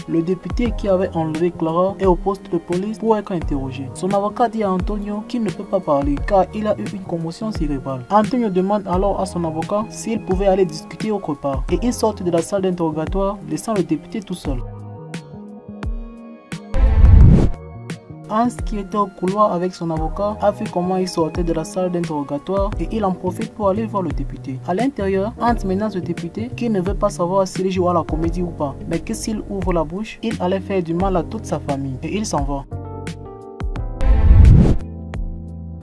le député qui avait enlevé Clara est au poste de police pour être interrogé. Son avocat dit à Antonio qu'il ne peut pas parler car il a eu une commotion cérébrale. Antonio demande alors à son avocat s'il pouvait aller discuter autre part et ils sortent de la salle d'interrogatoire laissant le député tout seul. Hans, qui était au couloir avec son avocat, a vu comment il sortait de la salle d'interrogatoire et il en profite pour aller voir le député. À l'intérieur, Hans menace le député qui ne veut pas savoir s'il joue à la comédie ou pas, mais que s'il ouvre la bouche, il allait faire du mal à toute sa famille et il s'en va.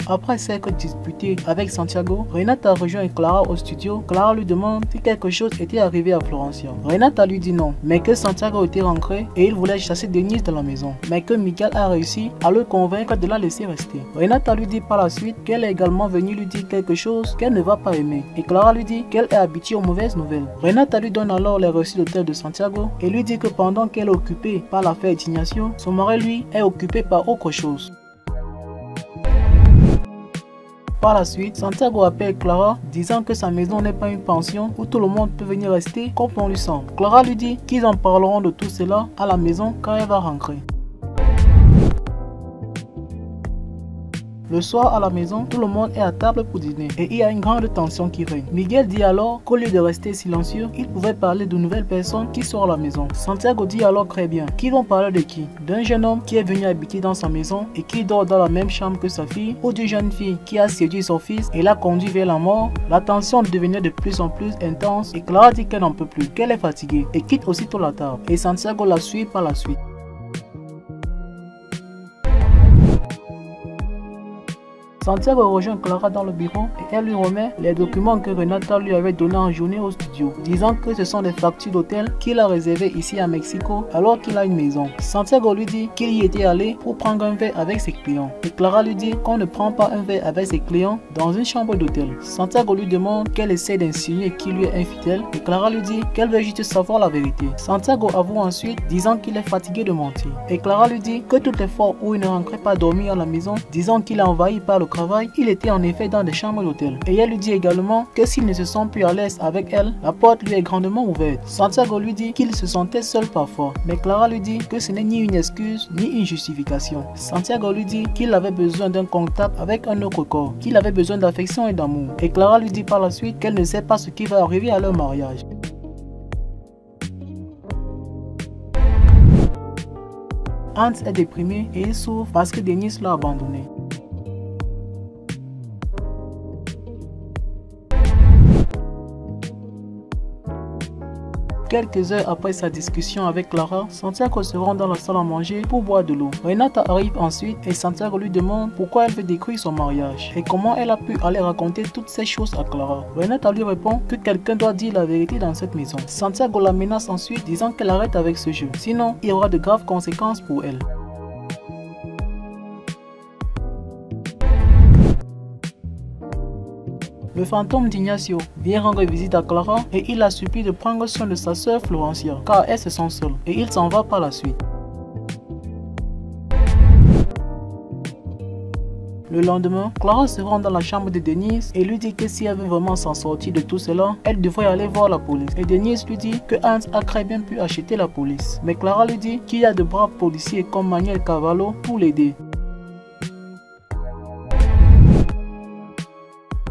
Après s'être disputé avec Santiago, Renata rejoint Clara au studio. Clara lui demande si quelque chose était arrivé à Florencia. Renata lui dit non, mais que Santiago était rentré et il voulait chasser Denise de la maison, mais que Miguel a réussi à le convaincre de la laisser rester. Renata lui dit par la suite qu'elle est également venue lui dire quelque chose qu'elle ne va pas aimer et Clara lui dit qu'elle est habituée aux mauvaises nouvelles. Renata lui donne alors les reçus d'hôtel de Santiago et lui dit que pendant qu'elle est occupée par l'affaire d'Ignacio, son mari lui est occupé par autre chose. Par la suite, Santiago appelle Clara disant que sa maison n'est pas une pension où tout le monde peut venir rester comme on lui semble. Clara lui dit qu'ils en parleront de tout cela à la maison quand elle va rentrer. Le soir à la maison, tout le monde est à table pour dîner et il y a une grande tension qui règne. Miguel dit alors qu'au lieu de rester silencieux, il pouvait parler de nouvelles personnes qui sont à la maison. Santiago dit alors très bien qu'ils vont parler de qui? D'un jeune homme qui est venu habiter dans sa maison et qui dort dans la même chambre que sa fille, ou d'une jeune fille qui a séduit son fils et l'a conduit vers la mort. La tension devenait de plus en plus intense et Clara dit qu'elle n'en peut plus, qu'elle est fatiguée et quitte aussitôt la table. Et Santiago la suit par la suite. Santiago rejoint Clara dans le bureau et elle lui remet les documents que Renata lui avait donnés en journée au studio, disant que ce sont des factures d'hôtel qu'il a réservées ici à Mexico alors qu'il a une maison. Santiago lui dit qu'il y était allé pour prendre un verre avec ses clients et Clara lui dit qu'on ne prend pas un verre avec ses clients dans une chambre d'hôtel. Santiago lui demande qu'elle essaie d'insinuer qu'il lui est infidèle et Clara lui dit qu'elle veut juste savoir la vérité. Santiago avoue ensuite disant qu'il est fatigué de mentir et Clara lui dit que toutes les fois où il ne rentrait pas dormir à la maison, disant qu'il est envahi par le travail, il était en effet dans des chambres d'hôtel. Et elle lui dit également que s'il ne se sent plus à l'aise avec elle, la porte lui est grandement ouverte. Santiago lui dit qu'il se sentait seul parfois, mais Clara lui dit que ce n'est ni une excuse ni une justification. Santiago lui dit qu'il avait besoin d'un contact avec un autre corps, qu'il avait besoin d'affection et d'amour. Et Clara lui dit par la suite qu'elle ne sait pas ce qui va arriver à leur mariage. Hans est déprimé et il souffre parce que Denise l'a abandonné. Quelques heures après sa discussion avec Clara, Santiago se rend dans la salle à manger pour boire de l'eau. Renata arrive ensuite et Santiago lui demande pourquoi elle veut détruire son mariage et comment elle a pu aller raconter toutes ces choses à Clara. Renata lui répond que quelqu'un doit dire la vérité dans cette maison. Santiago la menace ensuite disant qu'elle arrête avec ce jeu, sinon il y aura de graves conséquences pour elle. Le fantôme d'Ignacio vient rendre visite à Clara et il la supplie de prendre soin de sa sœur Florencia car elle se sent seule et il s'en va par la suite. Le lendemain, Clara se rend dans la chambre de Denise et lui dit que si elle veut vraiment s'en sortir de tout cela, elle devrait aller voir la police. Et Denise lui dit que Hans a très bien pu acheter la police. Mais Clara lui dit qu'il y a de braves policiers comme Manuel Cavallo pour l'aider.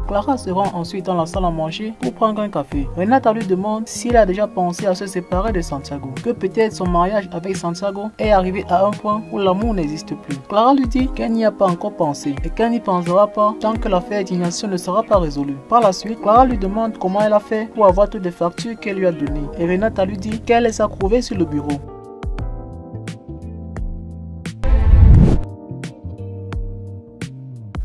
Clara se rend ensuite dans la salle à manger pour prendre un café. Renata lui demande s'il a déjà pensé à se séparer de Santiago, que peut-être son mariage avec Santiago est arrivé à un point où l'amour n'existe plus. Clara lui dit qu'elle n'y a pas encore pensé et qu'elle n'y pensera pas tant que l'affaire d'Ignacio ne sera pas résolue. Par la suite, Clara lui demande comment elle a fait pour avoir toutes les factures qu'elle lui a données et Renata lui dit qu'elle les a trouvées sur le bureau.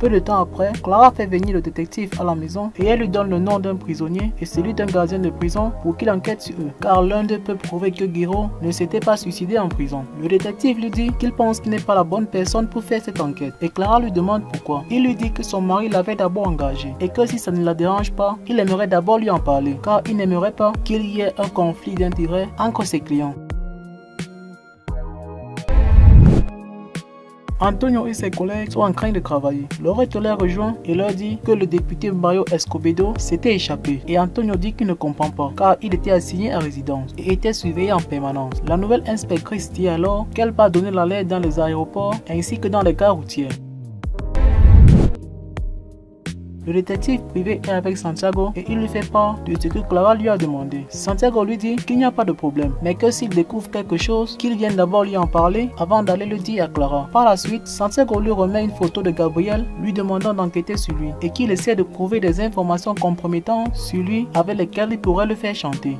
Peu de temps après, Clara fait venir le détective à la maison et elle lui donne le nom d'un prisonnier et celui d'un gardien de prison pour qu'il enquête sur eux, car l'un d'eux peut prouver que Guiro ne s'était pas suicidé en prison. Le détective lui dit qu'il pense qu'il n'est pas la bonne personne pour faire cette enquête et Clara lui demande pourquoi. Il lui dit que son mari l'avait d'abord engagé et que si ça ne la dérange pas, il aimerait d'abord lui en parler, car il n'aimerait pas qu'il y ait un conflit d'intérêts entre ses clients. Antonio et ses collègues sont en train de travailler. Loreto les rejoint et leur dit que le député Mario Escobedo s'était échappé. Et Antonio dit qu'il ne comprend pas car il était assigné à résidence et était surveillé en permanence. La nouvelle inspectrice dit alors qu'elle va donner l'alerte dans les aéroports ainsi que dans les gares routières. Le détective privé est avec Santiago et il lui fait part de ce que Clara lui a demandé. Santiago lui dit qu'il n'y a pas de problème, mais que s'il découvre quelque chose, qu'il vienne d'abord lui en parler avant d'aller le dire à Clara. Par la suite, Santiago lui remet une photo de Gabriel lui demandant d'enquêter sur lui et qu'il essaie de prouver des informations compromettantes sur lui avec lesquelles il pourrait le faire chanter.